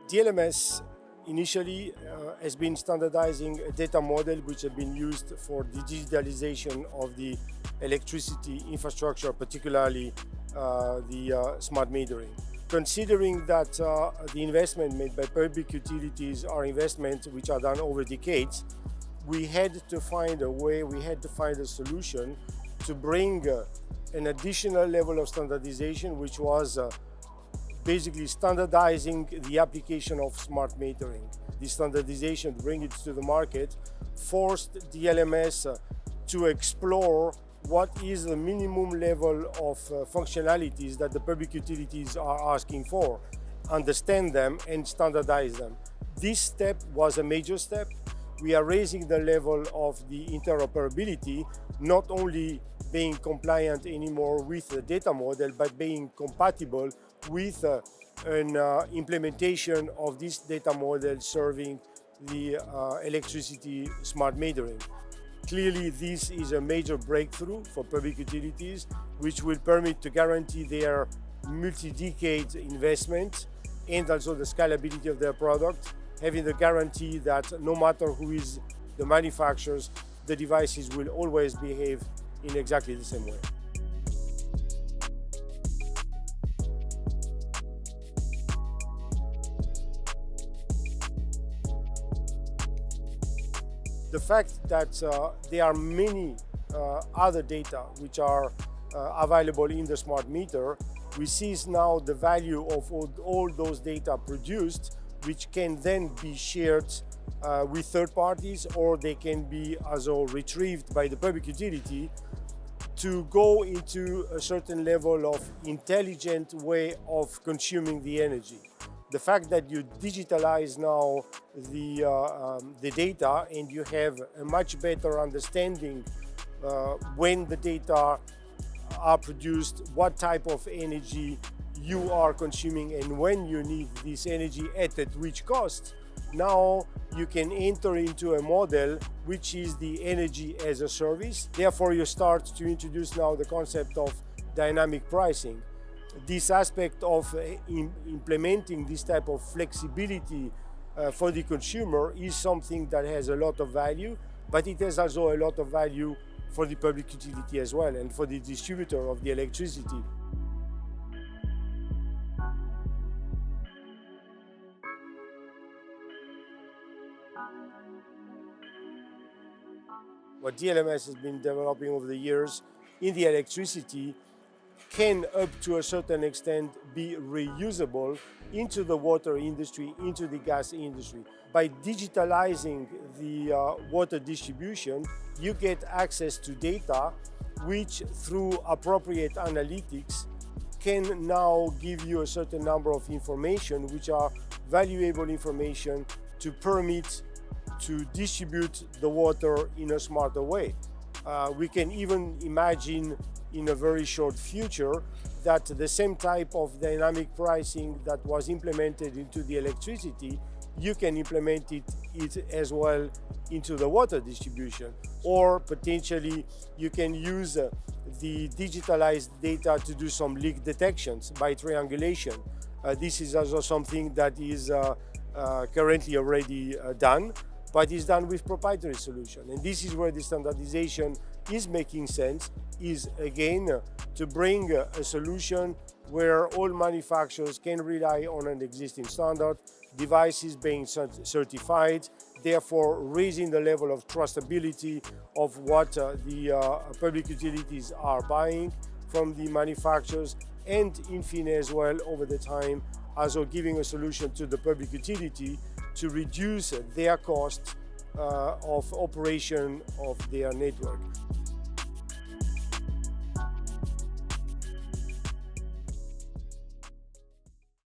DLMS initially has been standardizing a data model which has been used for the digitalization of the electricity infrastructure, particularly the smart metering. Considering that the investment made by public utilities are investments which are done over decades, we had to find a way, we had to find a solution to bring an additional level of standardization, which was basically standardizing the application of smart metering. This standardization, to bring it to the market, forced DLMS to explore what is the minimum level of functionalities that the public utilities are asking for, understand them and standardize them. This step was a major step. We are raising the level of the interoperability, not only being compliant anymore with the data model, but being compatible with an implementation of this data model serving the electricity smart metering. Clearly, this is a major breakthrough for public utilities, which will permit to guarantee their multi-decade investment and also the scalability of their product, having the guarantee that no matter who is the manufacturers, the devices will always behave in exactly the same way. The fact that there are many other data which are available in the smart meter, we see now the value of all those data produced, which can then be shared with third parties, or they can be also retrieved by the public utility to go into a certain level of intelligent way of consuming the energy. The fact that you digitalize now the data and you have a much better understanding when the data are produced, what type of energy you are consuming and when you need this energy at which cost. Now you can enter into a model which is the energy as a service. Therefore, you start to introduce now the concept of dynamic pricing. This aspect of implementing this type of flexibility for the consumer is something that has a lot of value, but it has also a lot of value for the public utility as well and for the distributor of the electricity. What DLMS has been developing over the years in the electricity can, up to a certain extent, be reusable into the water industry, into the gas industry. By digitalizing the water distribution, you get access to data which, through appropriate analytics, can now give you a certain number of information which are valuable information to permit to distribute the water in a smarter way. We can even imagine in a very short future that the same type of dynamic pricing that was implemented into the electricity, you can implement it as well into the water distribution. Or potentially you can use the digitalized data to do some leak detections by triangulation. This is also something that is currently already done, but is done with proprietary solution. And this is where the standardization is making sense, is again to bring a solution where all manufacturers can rely on an existing standard, devices being certified, therefore raising the level of trustability of what the public utilities are buying from the manufacturers, and in fine as well over the time also giving a solution to the public utility to reduce their cost of operation of their network.